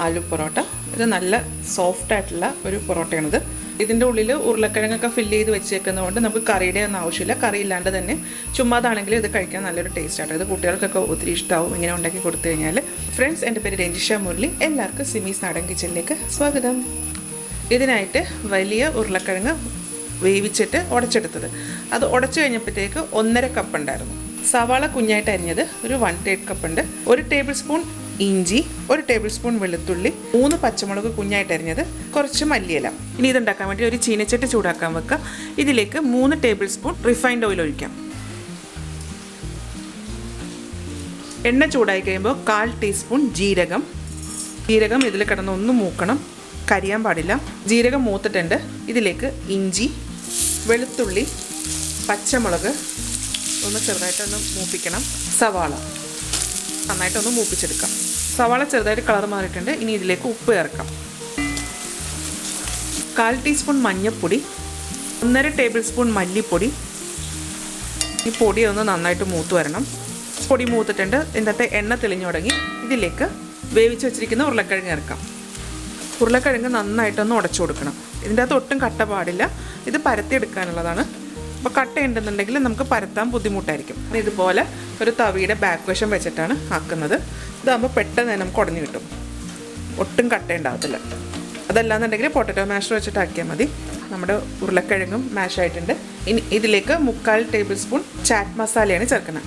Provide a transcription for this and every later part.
ആലു പൊറോട്ട. ഇത് നല്ല സോഫ്റ്റ് ആയിട്ടുള്ള ഒരു പൊറോട്ടയാണിത്. ഇതിൻ്റെ ഉള്ളിൽ ഉരുളക്കിഴങ്ങൊക്കെ ഫില്ല് ചെയ്ത് വെച്ചേക്കുന്നതുകൊണ്ട് നമുക്ക് കറിയുടെ ഒന്നും ആവശ്യമില്ല. കറി ഇല്ലാണ്ട് തന്നെ ചുമ്മാതാണെങ്കിൽ ഇത് കഴിക്കാൻ നല്ലൊരു ടേസ്റ്റ് ആട്ടോ. ഇത് കുട്ടികൾക്കൊക്കെ ഒത്തിരി ഇഷ്ടമാവും ഇങ്ങനെ ഉണ്ടാക്കി കൊടുത്തു കഴിഞ്ഞാൽ. ഫ്രണ്ട്സ്, എൻ്റെ പേര് രഞ്ജിഷ മുരളി. എല്ലാവർക്കും സിമീസ് നാടൻ കിച്ചണിലേക്ക് സ്വാഗതം. ഇതിനായിട്ട് വലിയ ഉരുളക്കിഴങ്ങ് വേവിച്ചിട്ട് ഉടച്ചെടുത്തത്. അത് ഉടച്ചു കഴിഞ്ഞപ്പോഴത്തേക്ക് 1.5 കപ്പ് ഉണ്ടായിരുന്നു. സവാള കുഞ്ഞായിട്ട് അരിഞ്ഞത് ഒരു 1/3 കപ്പ് ഉണ്ട്. 1 ടേബിൾ സ്പൂൺ ഇഞ്ചി, 1 ടേബിൾ സ്പൂൺ വെളുത്തുള്ളി, 3 പച്ചമുളക് കുഞ്ഞായിട്ട് അരിഞ്ഞത്, കുറച്ച് മല്ലിയില. ഇനി ഇതുണ്ടാക്കാൻ വേണ്ടി ഒരു ചീനച്ചട്ടി ചൂടാക്കാൻ വെക്കുക. ഇതിലേക്ക് 3 ടേബിൾ സ്പൂൺ റിഫൈൻഡ് ഓയിൽ ഒഴിക്കാം. എണ്ണ ചൂടായി കഴിയുമ്പോൾ 1/4 ടീസ്പൂൺ ജീരകം ഇതിൽ കിടന്ന് ഒന്ന് മൂക്കണം, കരിയാൻ പാടില്ല. ജീരകം മൂത്തിട്ടുണ്ട്. ഇതിലേക്ക് ഇഞ്ചി, വെളുത്തുള്ളി, പച്ചമുളക് ഒന്ന് ചെറുതായിട്ടൊന്ന് മൂപ്പിക്കണം. സവാള നന്നായിട്ടൊന്ന് മൂപ്പിച്ചെടുക്കാം. സവാള ചെറുതായിട്ട് കളർ മാറിയിട്ടുണ്ട്. ഇനി ഇതിലേക്ക് ഉപ്പ് ചേർക്കാം. 1/4 ടീസ്പൂൺ മഞ്ഞൾപ്പൊടി, 1.5 ടേബിൾ സ്പൂൺ മല്ലിപ്പൊടി. ഈ പൊടി ഒന്ന് നന്നായിട്ട് മൂത്ത് വരണം. പൊടി മൂത്തിട്ടുണ്ട്. ഇതിൻ്റെ അകത്ത് എണ്ണ തെളിഞ്ഞു തുടങ്ങി. ഇതിലേക്ക് വേവിച്ച് വെച്ചിരിക്കുന്ന ഉരുളക്കിഴങ്ങ് ചേർക്കാം. ഉരുളക്കിഴങ്ങ് നന്നായിട്ടൊന്ന് ഉടച്ചു കൊടുക്കണം. ഇതിൻ്റെ അകത്ത് ഒട്ടും കട്ട പാടില്ല. ഇത് പരത്തിയെടുക്കാനുള്ളതാണ്. അപ്പോൾ കട്ട ഉണ്ടെന്നുണ്ടെങ്കിൽ നമുക്ക് പരത്താൻ ബുദ്ധിമുട്ടായിരിക്കും. ഇതുപോലെ ഒരു തവിയുടെ ബാക്ക് വശം വെച്ചിട്ടാണ് ആക്കുന്നത്. ഇതാകുമ്പോൾ പെട്ടെന്ന് നമുക്ക് ഉടഞ്ഞു കിട്ടും, ഒട്ടും കട്ട ഉണ്ടാകത്തില്ല. അതല്ലാന്നുണ്ടെങ്കിൽ പൊട്ടറ്റോ മാഷർ വെച്ചിട്ട് ആക്കിയാൽ മതി. നമ്മുടെ ഉരുളക്കിഴങ്ങും മാഷായിട്ടുണ്ട്. ഇനി ഇതിലേക്ക് 3/4 ടേബിൾ സ്പൂൺ ചാറ്റ് മസാലയാണ് ചേർക്കുന്നത്.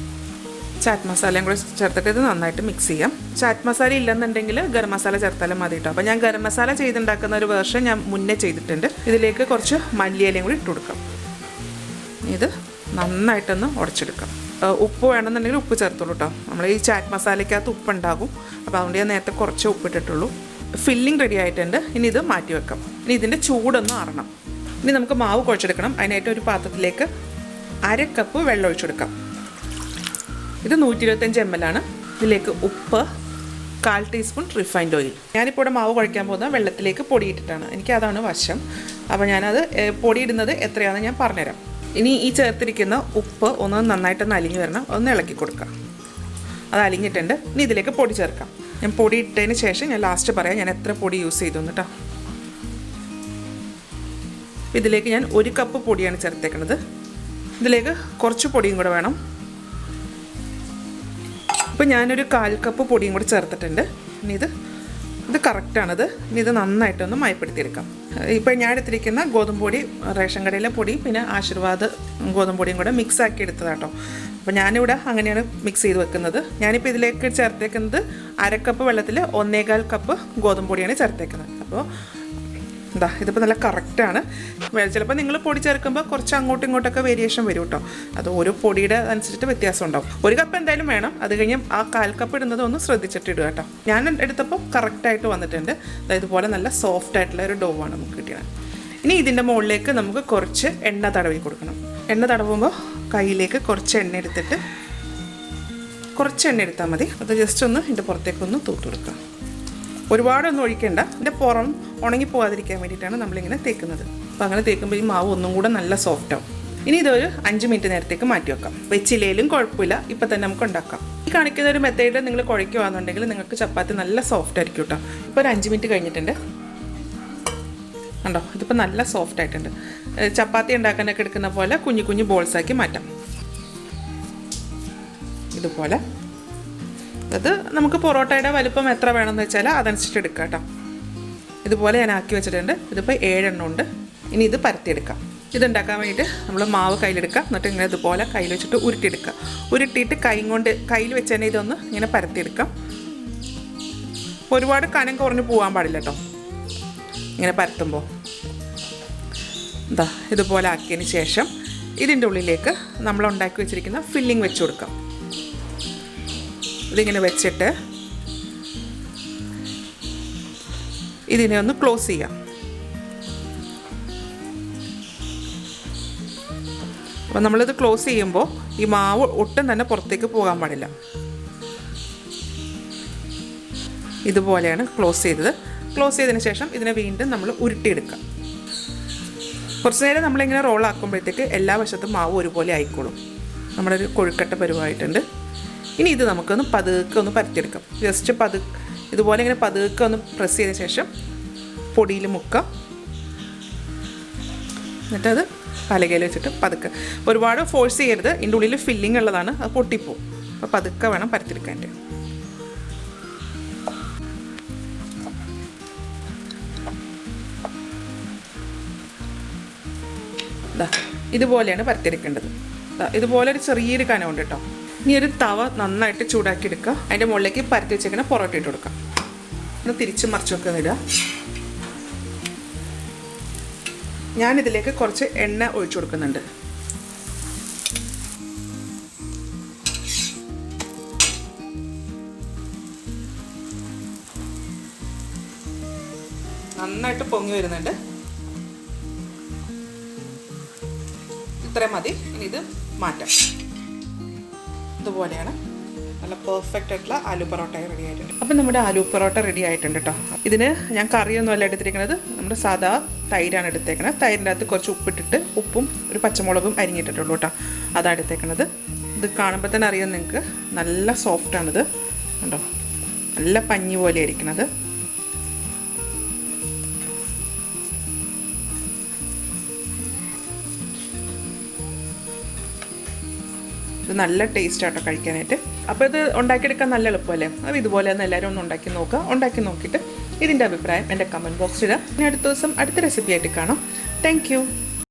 ചാറ്റ് മസാലയും കൂടെ ചേർത്തിട്ട് ഇത് നന്നായിട്ട് മിക്സ് ചെയ്യാം. ചാറ്റ് മസാല ഇല്ലെന്നുണ്ടെങ്കിൽ ഗരം മസാല ചേർത്താലും മതി കേട്ടോ. അപ്പോൾ ഞാൻ ഗരം മസാല ചെയ്തുണ്ടാക്കുന്ന ഒരു വേർഷൻ ഞാൻ മുന്നേ ചെയ്തിട്ടുണ്ട്. ഇതിലേക്ക് കുറച്ച് മല്ലിയിലയും കൂടി ഇട്ട് കൊടുക്കാം. ഇത് നന്നായിട്ടൊന്ന് ഉടച്ചെടുക്കാം. ഉപ്പ് വേണമെന്നുണ്ടെങ്കിൽ ഉപ്പ് ചേർത്തോളൂ കേട്ടോ. നമ്മൾ ഈ ചാറ്റ് മസാലയ്ക്കകത്ത് ഉപ്പുണ്ടാകും. അപ്പോൾ അതുകൊണ്ട് ഞാൻ നേരത്തെ കുറച്ച് ഉപ്പിട്ടിട്ടുള്ളൂ. ഫില്ലിംഗ് റെഡി ആയിട്ടുണ്ട്. ഇനി ഇത് മാറ്റി വെക്കാം. ഇനി ഇതിൻ്റെ ചൂടൊന്ന് ആറണം. ഇനി നമുക്ക് മാവ് കുഴച്ചെടുക്കണം. അതിനായിട്ട് ഒരു പാത്രത്തിലേക്ക് 1/2 കപ്പ് വെള്ളം ഒഴിച്ചെടുക്കാം. ഇത് 125 ml ആണ്. ഇതിലേക്ക് ഉപ്പ്, 1/4 ടീസ്പൂൺ റിഫൈൻഡ് ഓയിൽ. ഞാനിപ്പോൾ ഇവിടെ മാവ് കുഴയ്ക്കാൻ പോകുന്ന വെള്ളത്തിലേക്ക് പൊടിയിട്ടിട്ടാണ്. എനിക്കതാണ് വശം. അപ്പോൾ ഞാനത് പൊടിയിടുന്നത് എത്രയാണെന്ന് ഞാൻ പറഞ്ഞുതരാം. ഇനി ഈ ചേർത്തിരിക്കുന്ന ഉപ്പ് ഒന്ന് നന്നായിട്ടൊന്ന് അലിഞ്ഞ് വരണം. ഒന്ന് ഇളക്കി കൊടുക്കാം. അത് അലിഞ്ഞിട്ടുണ്ട്. ഇനി ഇതിലേക്ക് പൊടി ചേർക്കാം. ഞാൻ പൊടി ഇട്ടതിന് ശേഷം ഞാൻ ലാസ്റ്റ് പറയാം ഞാൻ എത്ര പൊടി യൂസ് ചെയ്തു കേട്ടോ. ഇതിലേക്ക് ഞാൻ 1 കപ്പ് പൊടിയാണ് ചേർത്തേക്കുന്നത്. ഇതിലേക്ക് കുറച്ച് പൊടിയും കൂടെ വേണം. ഇപ്പോൾ ഞാനൊരു 1/4 കപ്പ് പൊടിയും കൂടി ചേർത്തിട്ടുണ്ട്. ഇനി ഇത് കറക്റ്റാണിത്. ഇനി ഇത് നന്നായിട്ടൊന്ന് മയപ്പെടുത്തിയെടുക്കാം. ഇപ്പോൾ ഞാൻ എടുത്തിരിക്കുന്ന ഗോതമ്പ് പൊടി, റേഷൻ കടയിലെ പൊടി, പിന്നെ ആശീർവാദ് ഗോതമ്പ് പൊടിയും കൂടെ മിക്സ് ആക്കി എടുത്തതാട്ടോ. അപ്പോൾ ഞാനിവിടെ അങ്ങനെയാണ് മിക്സ് ചെയ്ത് വെക്കുന്നത്. ഞാനിപ്പോൾ ഇതിലേക്ക് ചേർത്തേക്കുന്നത് 1/2 കപ്പ് വെള്ളത്തിൽ 1.25 കപ്പ് ഗോതമ്പ് പൊടിയാണ് ചേർത്തേക്കുന്നത്. അപ്പോൾ ഇതിപ്പോൾ നല്ല കറക്റ്റാണ്. ചിലപ്പോൾ നിങ്ങൾ പൊടി ചേർക്കുമ്പോൾ കുറച്ച് അങ്ങോട്ടും ഇങ്ങോട്ടൊക്കെ വേരിയേഷൻ വരും കേട്ടോ. അത് ഓരോ പൊടിയുടെ അനുസരിച്ചിട്ട് വ്യത്യാസം ഉണ്ടാവും. 1 കപ്പ് എന്തായാലും വേണം. അത് കഴിഞ്ഞ് ആ 1/4 കപ്പ് ഇടുന്നത് ഒന്ന് ശ്രദ്ധിച്ചിട്ട് ഇടുക കേട്ടോ. ഞാൻ എടുത്തപ്പോൾ കറക്റ്റായിട്ട് വന്നിട്ടുണ്ട്. ഇതുപോലെ നല്ല സോഫ്റ്റ് ആയിട്ടുള്ള ഒരു ഡോ ആണ് നമുക്ക് കിട്ടിയത്. ഇനി ഇതിൻ്റെ മുകളിലേക്ക് നമുക്ക് കുറച്ച് എണ്ണ തടവി കൊടുക്കണം. എണ്ണ തടവുമ്പോൾ കയ്യിലേക്ക് കുറച്ച് എണ്ണ എടുത്തിട്ട് കുറച്ച് എണ്ണ എടുത്താൽ മതി. അത് ജസ്റ്റ് ഒന്ന് ഇതിൻ്റെ പുറത്തേക്കൊന്ന് തൂത്ത് കൊടുക്കുക. ഒരുപാടൊന്നും ഒഴിക്കേണ്ട. ഇതിൻ്റെ പുറം ഉണങ്ങി പോകാതിരിക്കാൻ വേണ്ടിയിട്ടാണ് നമ്മളിങ്ങനെ തേക്കുന്നത്. അപ്പോൾ അങ്ങനെ തേക്കുമ്പോൾ ഈ മാവ് ഒന്നും കൂടെ നല്ല സോഫ്റ്റ് ആവും. ഇനി ഇതൊരു 5 മിനിറ്റ് നേരത്തേക്ക് മാറ്റി വെക്കാം. വെച്ചില്ലേലും കുഴപ്പമില്ല, ഇപ്പം തന്നെ നമുക്ക് ഉണ്ടാക്കാം. ഈ കാണിക്കുന്ന ഒരു മെത്തേഡ് നിങ്ങൾ കുഴയ്ക്കുകയാണെന്നുണ്ടെങ്കിൽ നിങ്ങൾക്ക് ചപ്പാത്തി നല്ല സോഫ്റ്റ് ആയിരിക്കും കേട്ടോ. ഇപ്പോൾ ഒരു 5 മിനിറ്റ് കഴിഞ്ഞിട്ടുണ്ട്. കണ്ടോ, ഇതിപ്പോൾ നല്ല സോഫ്റ്റ് ആയിട്ടുണ്ട്. ചപ്പാത്തി ഉണ്ടാക്കാനൊക്കെ എടുക്കുന്ന പോലെ കുഞ്ഞു കുഞ്ഞു ബോൾസാക്കി മാറ്റാം. ഇതുപോലെ അത് നമുക്ക് പൊറോട്ടയുടെ വലുപ്പം എത്ര വേണമെന്ന് വെച്ചാൽ അതനുസരിച്ച് എടുക്കാം കേട്ടോ. ഇതുപോലെ ഞാൻ ആക്കി വെച്ചിട്ടുണ്ട്. ഇതിപ്പോൾ 7 എണ്ണം ഉണ്ട്. ഇനി ഇത് പരത്തിയെടുക്കാം. ഇതുണ്ടാക്കാൻ വേണ്ടിയിട്ട് നമ്മൾ മാവ് കയ്യിലെടുക്കുക. എന്നിട്ട് ഇങ്ങനെ ഇതുപോലെ കയ്യിൽ വെച്ചിട്ട് ഉരുട്ടിയെടുക്കുക. ഉരുട്ടിയിട്ട് കയ്യിൽ വെച്ച് തന്നെ ഇതൊന്ന് ഇങ്ങനെ പരത്തിയെടുക്കാം. ഒരുപാട് കനം കുറഞ്ഞ് പോകാൻ പാടില്ല കേട്ടോ. ഇങ്ങനെ പരത്തുമ്പോൾ ഇതുപോലെ ആക്കിയതിന് ശേഷം ഇതിൻ്റെ ഉള്ളിലേക്ക് നമ്മൾ ഉണ്ടാക്കി വെച്ചിരിക്കുന്ന ഫില്ലിംഗ് വെച്ച് കൊടുക്കാം. ഇതിങ്ങനെ വെച്ചിട്ട് ഇതിനെ ഒന്ന് ക്ലോസ് ചെയ്യാം. അപ്പോൾ നമ്മളിത് ക്ലോസ് ചെയ്യുമ്പോൾ ഈ മാവ് ഒട്ടും തന്നെ പുറത്തേക്ക് പോകാൻ പാടില്ല. ഇതുപോലെയാണ് ക്ലോസ് ചെയ്തത്. ക്ലോസ് ചെയ്തതിന് ശേഷം ഇതിനെ വീണ്ടും നമ്മൾ ഉരുട്ടിയെടുക്കാം. കുറച്ച് നേരം നമ്മളിങ്ങനെ റോളാക്കുമ്പോഴത്തേക്ക് എല്ലാ വശത്തും മാവ് ഒരുപോലെ ആയിക്കോളും. നമ്മുടെ ഒരു കൊഴുക്കട്ട പരുവായിട്ടുണ്ട്. ഇനി ഇത് നമുക്കൊന്ന് പതുക്കെ ഒന്ന് പരത്തിയെടുക്കാം. ജസ്റ്റ് ഇതുപോലെ ഇങ്ങനെ പതുക്കെ ഒന്ന് പ്രസ് ചെയ്ത ശേഷം പൊടിയിൽ മുക്കുക. എന്നിട്ടത് പലകയിൽ വെച്ചിട്ട് പതുക്കെ, ഒരുപാട് ഫോഴ്സ് ചെയ്യരുത്, ഇതിൻ്റെ ഉള്ളിൽ ഫില്ലിംഗ് ഉള്ളതാണ്, അത് പൊട്ടിപ്പോവും. അപ്പോൾ പതുക്കെ വേണം പരത്തിയെടുക്കാൻ. ഇതുപോലെയാണ് പരത്തിയെടുക്കേണ്ടത്. ഇതുപോലെ ഒരു ചെറിയൊരു കനമുണ്ട് കേട്ടോ. ഇനി ഒരു തവ നന്നായിട്ട് ചൂടാക്കി എടുക്കുക. അതിൻ്റെ മുകളിലേക്ക് പരത്തി വെച്ചേക്കുന്ന പൊറോട്ട ഇട്ട് കൊടുക്കാം. ഒന്ന് തിരിച്ച് മറിച്ചൊക്കെ ഇടുക. ഞാനിതിലേക്ക് കുറച്ച് എണ്ണ ഒഴിച്ചു കൊടുക്കുന്നുണ്ട്. നന്നായിട്ട് പൊങ്ങി വരുന്നുണ്ട്. ഇത്രയും മതി. ഇനി ഇത് മാറ്റാം. ഇതുപോലെയാണ് നല്ല പെർഫെക്റ്റ് ആയിട്ടുള്ള ആലു പൊറോട്ട റെഡി ആയിട്ടുണ്ട്. അപ്പം നമ്മുടെ ആലു പൊറോട്ട റെഡി ആയിട്ടുണ്ട് കേട്ടോ. ഇതിന് ഞാൻ കറിയൊന്നുമല്ല എടുത്തിരിക്കുന്നത്, നമ്മുടെ സാധാ തൈരാണ് എടുത്തേക്കുന്നത്. തൈരിൻ്റെ അകത്ത് കുറച്ച് ഉപ്പിട്ടിട്ട്, ഉപ്പും ഒരു പച്ചമുളകും അരിഞ്ഞിട്ടിട്ടുള്ളൂ കേട്ടോ, അതാണ് എടുത്തേക്കുന്നത്. ഇത് കാണുമ്പോൾ തന്നെ അറിയാം നിങ്ങൾക്ക്, നല്ല സോഫ്റ്റാണിത് കണ്ടോ, നല്ല പഞ്ഞി പോലെ ഇരിക്കുന്നത്. ഇത് നല്ല ടേസ്റ്റ് ആട്ടോ കഴിക്കാനായിട്ട്. അപ്പോൾ ഇത് ഉണ്ടാക്കിയെടുക്കാൻ നല്ല എളുപ്പമല്ലേ. അപ്പോൾ ഇതുപോലെ ഒന്ന് എല്ലാവരും ഒന്ന് ഉണ്ടാക്കി നോക്കുക. ഉണ്ടാക്കി നോക്കിയിട്ട് ഇതിൻ്റെ അഭിപ്രായം എൻ്റെ കമൻറ്റ് ബോക്സിൽ ഇടുക. ഇനി അടുത്ത ദിവസം അടുത്ത റെസിപ്പി ആയിട്ട് കാണാം. Thank you.